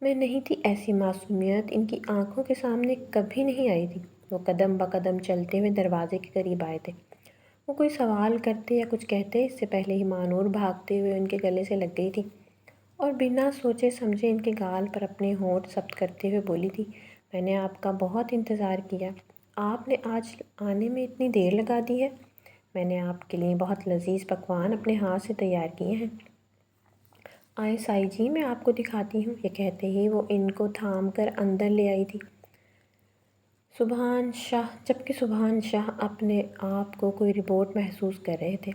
میں نہیں تھی، ایسی معصومیت ان کی آنکھوں کے سامنے کبھی نہیں آئی تھی۔ وہ قدم بقدم چلتے ہوئے دروازے کے قریب آئے تھے۔ وہ کوئی سوال کرتے یا کچھ کہتے اس سے پہلے ہی مانور بھاگتے ہوئے ان کے گلے سے لگ گئی تھی اور بنا سوچے سمجھے ان کے گال پر اپنے ہونٹ ثبت کرتے ہوئے بولی تھی، میں نے آپ کا بہت انتظار کیا۔ آپ نے آج آنے میں اتنی دیر لگا دی ہے۔ میں نے آپ کے لیے بہت لذیذ پکوان اپنے ہاتھ سے تیار کیے ہیں۔ آئے سائی جی، میں آپ کو دکھاتی ہوں۔ یہ کہتے ہی وہ ان کو تھام کر اندر لے آئی تھی۔ جبکہ سبحان شاہ اپنے آپ کو کوئی ربوٹ محسوس کر رہے تھے۔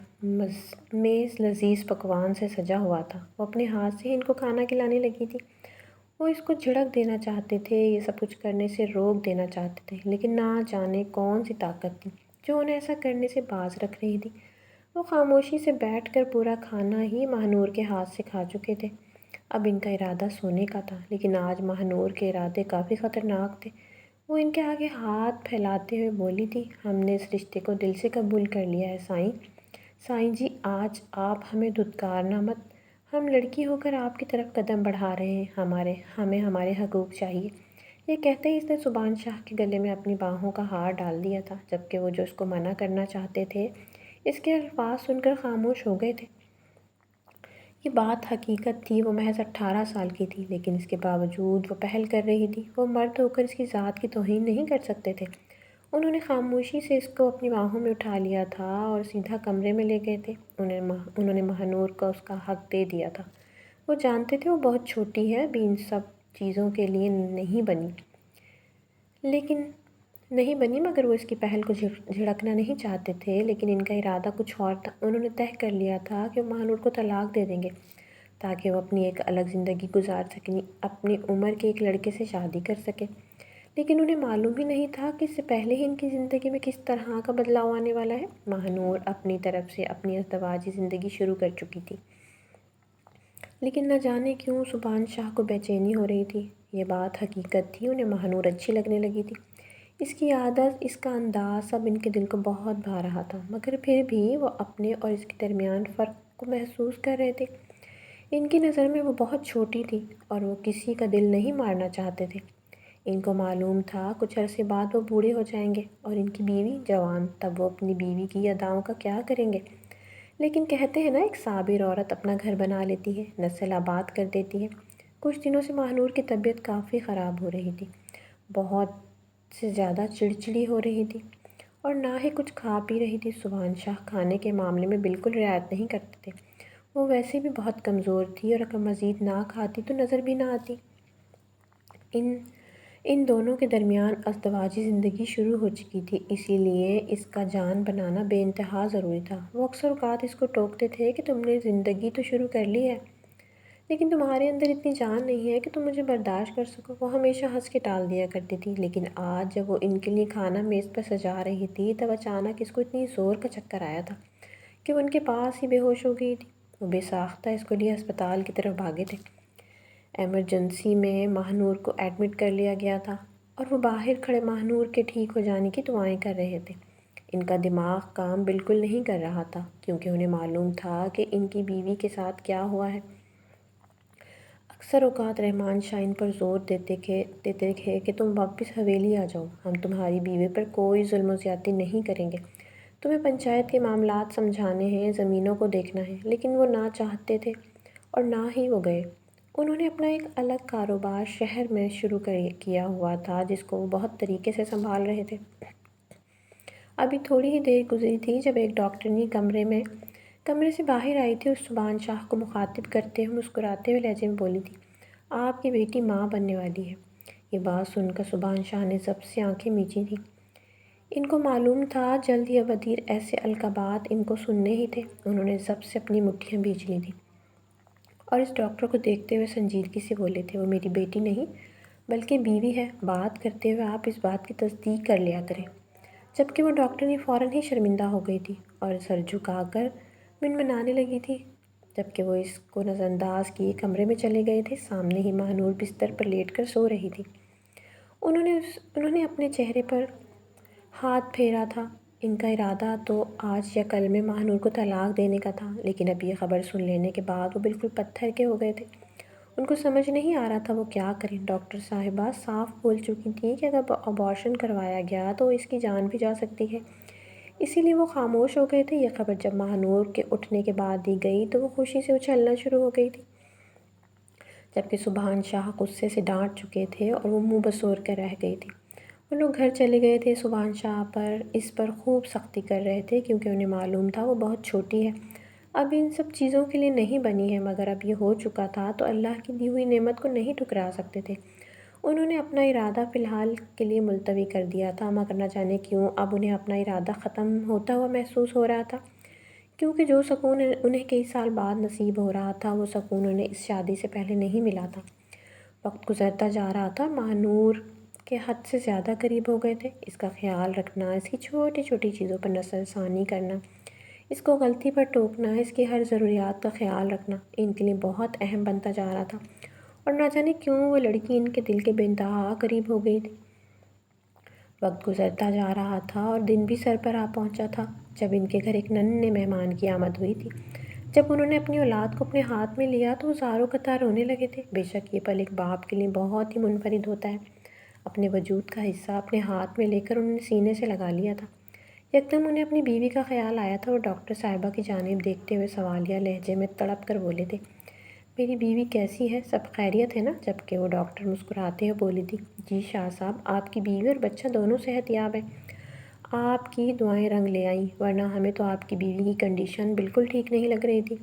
میز لذیذ پکوان سے سجا ہوا تھا۔ وہ اپنے ہاتھ سے ان کو کھانا کھلانے لگی تھی۔ وہ اس کو جھڑک دینا چاہتے تھے، یہ سب کچھ کرنے سے روک دینا چاہتے تھے، لیکن نہ جانے کون سی طاقت تھی جو انہیں ایسا کرنے سے باز رکھ رہی تھی۔ وہ خاموشی سے بیٹھ کر پورا کھانا ہی ماہنور کے ہاتھ سے کھا چکے تھے۔ اب ان کا ارادہ سونے کا تھا، لیکن آج ماہنور کے ارادے کافی خطرناک تھے۔ وہ ان کے آگے ہاتھ پھیلاتے ہوئے بولی تھی، ہم نے اس رشتے کو دل سے قبول کر لیا ہے سائیں۔ سائیں جی، آج آپ ہمیں دھتکارنا مت۔ ہم لڑکی ہو کر آپ کی طرف قدم بڑھا رہے ہیں، ہمیں ہمارے حقوق چاہیے۔ یہ کہتے ہی اس نے سبحان شاہ کے گلے میں اپنی باہوں کا ہار ڈال دیا تھا، جبکہ وہ جو اس کو منع کرنا چاہتے تھے اس کے الفاظ سن کر خاموش ہو گئے تھے۔ یہ بات حقیقت تھی، وہ محض 18 سال کی تھی، لیکن اس کے باوجود وہ پہل کر رہی تھی۔ وہ مرد ہو کر اس کی ذات کی توہین نہیں کر سکتے تھے۔ انہوں نے خاموشی سے اس کو اپنی باہوں میں اٹھا لیا تھا اور سیدھا کمرے میں لے گئے تھے۔ انہوں نے ماہنور کو اس کا حق دے دیا تھا۔ وہ جانتے تھے وہ بہت چھوٹی ہے، ابھی ان سب چیزوں کے لیے نہیں بنی، مگر وہ اس کی پہل کو جھڑکنا نہیں چاہتے تھے، لیکن ان کا ارادہ کچھ اور تھا۔ انہوں نے طے کر لیا تھا کہ وہ ماہنور کو طلاق دے دیں گے تاکہ وہ اپنی ایک الگ زندگی گزار سکیں، اپنی عمر کے ایک لڑکے سے شادی کر سکے۔ لیکن انہیں معلوم ہی نہیں تھا کہ اس سے پہلے ہی ان کی زندگی میں کس طرح کا بدلاؤ آنے والا ہے۔ ماہنور اپنی طرف سے اپنی ازدواجی زندگی شروع کر چکی تھی، لیکن نہ جانے کیوں سبحان شاہ کو بے چینی ہو رہی تھی۔ یہ بات حقیقت تھی، انہیں ماہنور اچھی لگنے لگی تھی۔ اس کی عادت، اس کا انداز سب ان کے دل کو بہت بھا رہا تھا، مگر پھر بھی وہ اپنے اور اس کے درمیان فرق کو محسوس کر رہے تھے۔ ان کی نظر میں وہ بہت چھوٹی تھی اور وہ کسی کا دل نہیں مارنا چاہتے تھے۔ ان کو معلوم تھا کچھ عرصے بعد وہ بوڑھے ہو جائیں گے اور ان کی بیوی جوان، تب وہ اپنی بیوی کی اداؤں کا کیا کریں گے؟ لیکن کہتے ہیں نا، ایک صابر عورت اپنا گھر بنا لیتی ہے، نسل آباد کر دیتی ہے۔ کچھ دنوں سے ماہنور کی طبیعت کافی خراب ہو رہی تھی، بہت سے زیادہ چڑچڑی ہو رہی تھی اور نہ ہی کچھ کھا پی رہی تھی۔ سبحان شاہ کھانے کے معاملے میں بالکل رعایت نہیں کرتے تھے۔ وہ ویسے بھی بہت کمزور تھی اور اگر مزید نہ کھاتی تو نظر بھی نہ آتی۔ ان دونوں کے درمیان ازدواجی زندگی شروع ہو چکی تھی، اسی لیے اس کا جان بنانا بے انتہا ضروری تھا۔ وہ اکثر اوقات اس کو ٹوکتے تھے کہ تم نے زندگی تو شروع کر لی ہے، لیکن تمہارے اندر اتنی جان نہیں ہے کہ تم مجھے برداشت کر سکو۔ وہ ہمیشہ ہنس کے ٹال دیا کرتی تھی، لیکن آج جب وہ ان کے لیے کھانا میز پر سجا رہی تھی تب اچانک اس کو اتنی زور کا چکر آیا تھا کہ وہ ان کے پاس ہی بے ہوش ہو گئی تھی۔ وہ بے ساختہ اس کو لیے ہسپتال کی طرف بھاگے تھے۔ ایمرجنسی میں ماہنور کو ایڈمٹ کر لیا گیا تھا اور وہ باہر کھڑے ماہنور کے ٹھیک ہو جانے کی دعائیں کر رہے تھے۔ ان کا دماغ کام بالکل نہیں کر رہا تھا، کیونکہ انہیں معلوم تھا کہ ان کی بیوی کے ساتھ کیا ہوا ہے۔ اکثر اوقات رحمان شاہ ان پر زور دیتے تھے کہ تم واپس حویلی آ جاؤ، ہم تمہاری بیوی پر کوئی ظلم و زیادتی نہیں کریں گے، تمہیں پنچایت کے معاملات سمجھانے ہیں، زمینوں کو دیکھنا ہے، لیکن وہ نہ چاہتے تھے اور نہ ہی وہ گئے۔ انہوں نے اپنا ایک الگ کاروبار شہر میں شروع کیا ہوا تھا جس کو وہ بہت طریقے سے سنبھال رہے تھے۔ ابھی تھوڑی ہی دیر گزری تھی جب ایک ڈاکٹرنی کمرے سے باہر آئی تھی اور سبحان شاہ کو مخاطب کرتے ہوئے مسکراتے ہوئے لہجے میں بولی تھی، آپ کی بیٹی ماں بننے والی ہے۔ یہ بات سن کر سبحان شاہ نے ضبط سے آنکھیں میچی تھیں۔ ان کو معلوم تھا جلد یا بدیر ایسے القابات ان کو سننے ہی تھے۔ انہوں نے ضبط سے اپنی مٹھیاں بھیج لی تھیں اور اس ڈاکٹر کو دیکھتے ہوئے سنجیدگی سے بولے تھے، وہ میری بیٹی نہیں بلکہ بیوی ہے۔ بات کرتے ہوئے آپ اس بات کی تصدیق کر لیا کریں۔ جبکہ وہ ڈاکٹرنی فوراً ہی شرمندہ ہو گئی تھی اور سر جھکا کر منمنانے لگی تھی۔ جبکہ وہ اس کو نظر انداز کیے کمرے میں چلے گئے تھے، سامنے ہی ماہنور بستر پر لیٹ کر سو رہی تھی۔ انہوں نے اپنے چہرے پر ہاتھ پھیرا تھا۔ ان کا ارادہ تو آج یا کل میں ماہنور کو طلاق دینے کا تھا، لیکن اب یہ خبر سن لینے کے بعد وہ بالکل پتھر کے ہو گئے تھے۔ ان کو سمجھ نہیں آ رہا تھا وہ کیا کریں۔ ڈاکٹر صاحبہ صاف بول چکی تھیں کہ اگر ابارشن کروایا گیا تو اس کی جان بھی جا سکتی ہے، اسی لیے وہ خاموش ہو گئے تھے۔ یہ خبر جب ماہنور کے اٹھنے کے بعد دی گئی تو وہ خوشی سے اچھلنا شروع ہو گئی تھی، جبکہ سبحان شاہ غصے سے ڈانٹ چکے تھے اور وہ منہ بسور کر رہ گئی تھی۔ وہ لوگ گھر چلے گئے تھے۔ سبحان شاہ اس پر خوب سختی کر رہے تھے کیونکہ انہیں معلوم تھا وہ بہت چھوٹی ہے، اب ان سب چیزوں کے لیے نہیں بنی ہے، مگر اب یہ ہو چکا تھا تو اللہ کی دی ہوئی نعمت کو نہیں ٹھکرا سکتے تھے۔ انہوں نے اپنا ارادہ فی الحال کے لیے ملتوی کر دیا تھا، مگر نہ جانے کیوں اب انہیں اپنا ارادہ ختم ہوتا ہوا محسوس ہو رہا تھا، کیونکہ جو سکون انہیں کئی سال بعد نصیب ہو رہا تھا وہ سکون انہیں اس شادی سے پہلے نہیں ملا تھا۔ وقت گزرتا جا رہا تھا، ماہنور کے حد سے زیادہ قریب ہو گئے تھے۔ اس کا خیال رکھنا، اس کی چھوٹی چھوٹی چیزوں پر نظر ثانی کرنا، اس کو غلطی پر ٹوکنا، اس کی ہر ضروریات کا خیال رکھنا ان کے لیے بہت اہم بنتا جا رہا تھا، اور نہ جانے کیوں وہ لڑکی ان کے دل کے بے انتہا قریب ہو گئی تھی۔ وقت گزرتا جا رہا تھا اور دن بھی سر پر آ پہنچا تھا جب ان کے گھر ایک ننھے مہمان کی آمد ہوئی تھی۔ جب انہوں نے اپنی اولاد کو اپنے ہاتھ میں لیا تو وہ زاروں قطار رونے لگے تھے۔ بے شک یہ پل ایک باپ کے لیے بہت ہی منفرد ہوتا ہے۔ اپنے وجود کا حصہ اپنے ہاتھ میں لے کر انہوں نے سینے سے لگا لیا تھا۔ یکدم انہیں اپنی بیوی کا خیال آیا تھا اور ڈاکٹر صاحبہ کی جانب دیکھتے ہوئے سوالیہ لہجے میں تڑپ کر بولے تھے، میری بیوی کیسی ہے؟ سب خیریت ہے نا؟ جبکہ وہ ڈاکٹر مسکراتے ہوئے بولی تھی، جی شاہ صاحب، آپ کی بیوی اور بچہ دونوں صحت یاب ہیں۔ آپ کی دعائیں رنگ لے آئیں، ورنہ ہمیں تو آپ کی بیوی کی کنڈیشن بالکل ٹھیک نہیں لگ رہی تھی۔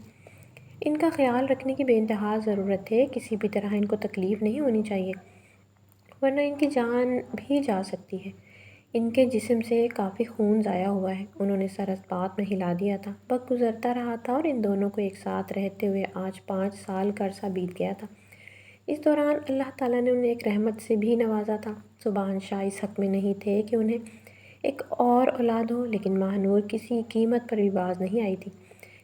ان کا خیال رکھنے کی بے انتہا ضرورت ہے، کسی بھی طرح ان کو تکلیف نہیں ہونی چاہیے، ورنہ ان کی جان بھی جا سکتی ہے۔ ان کے جسم سے کافی خون ضائع ہوا ہے۔ انہوں نے سر اس بات میں ہلا دیا تھا۔ وقت گزرتا رہا تھا اور ان دونوں کو ایک ساتھ رہتے ہوئے آج 5 سال کا عرصہ بیت گیا تھا۔ اس دوران اللہ تعالیٰ نے انہیں ایک رحمت سے بھی نوازا تھا۔ سبحان شاہ اس حق میں نہیں تھے کہ انہیں ایک اور اولاد ہو، لیکن ماہنور کسی قیمت پر بھی باز نہیں آئی تھی۔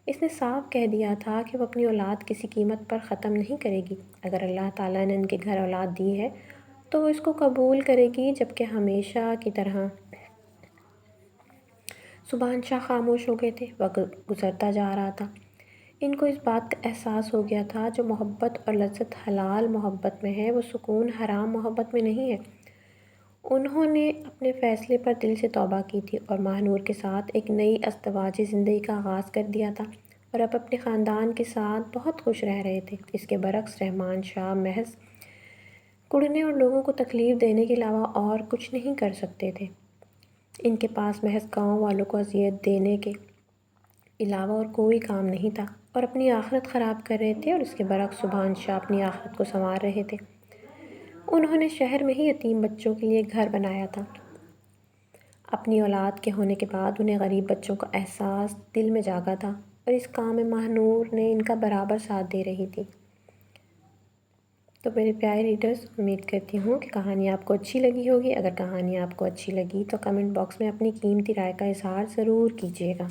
اس نے صاف کہہ دیا تھا کہ وہ اپنی اولاد کسی قیمت پر ختم نہیں کرے گی۔ اگر اللہ تعالیٰ نے ان کے گھر اولاد دی ہے تو وہ اس کو قبول کرے گی، جبکہ ہمیشہ کی طرح۔ سبحان شاہ خاموش ہو گئے تھے۔ وقت گزرتا جا رہا تھا۔ ان کو اس بات کا احساس ہو گیا تھا جو محبت اور لذت حلال محبت میں ہے وہ سکون حرام محبت میں نہیں ہے۔ انہوں نے اپنے فیصلے پر دل سے توبہ کی تھی اور ماہنور کے ساتھ ایک نئی ازدواجی زندگی کا آغاز کر دیا تھا اور اب اپنے خاندان کے ساتھ بہت خوش رہ رہے تھے۔ اس کے برعکس رحمان شاہ محض کڑنے اور لوگوں کو تکلیف دینے کے علاوہ اور کچھ نہیں کر سکتے تھے۔ ان کے پاس محض گاؤں والوں کو اذیت دینے کے علاوہ اور کوئی کام نہیں تھا، اور اپنی آخرت خراب کر رہے تھے، اور اس کے برعکس سبحان شاہ اپنی آخرت کو سنوار رہے تھے۔ انہوں نے شہر میں ہی یتیم بچوں کے لیے گھر بنایا تھا۔ اپنی اولاد کے ہونے کے بعد انہیں غریب بچوں کا احساس دل میں جاگا تھا، اور اس کام میں ماہنور نے ان کا برابر ساتھ دے رہی تھی۔ تو میرے پیارے ریڈرز، امید کرتی ہوں کہ کہانی آپ کو اچھی لگی ہوگی۔ اگر کہانی آپ کو اچھی لگی تو کمنٹ باکس میں اپنی قیمتی رائے کا اظہار ضرور کیجیے گا۔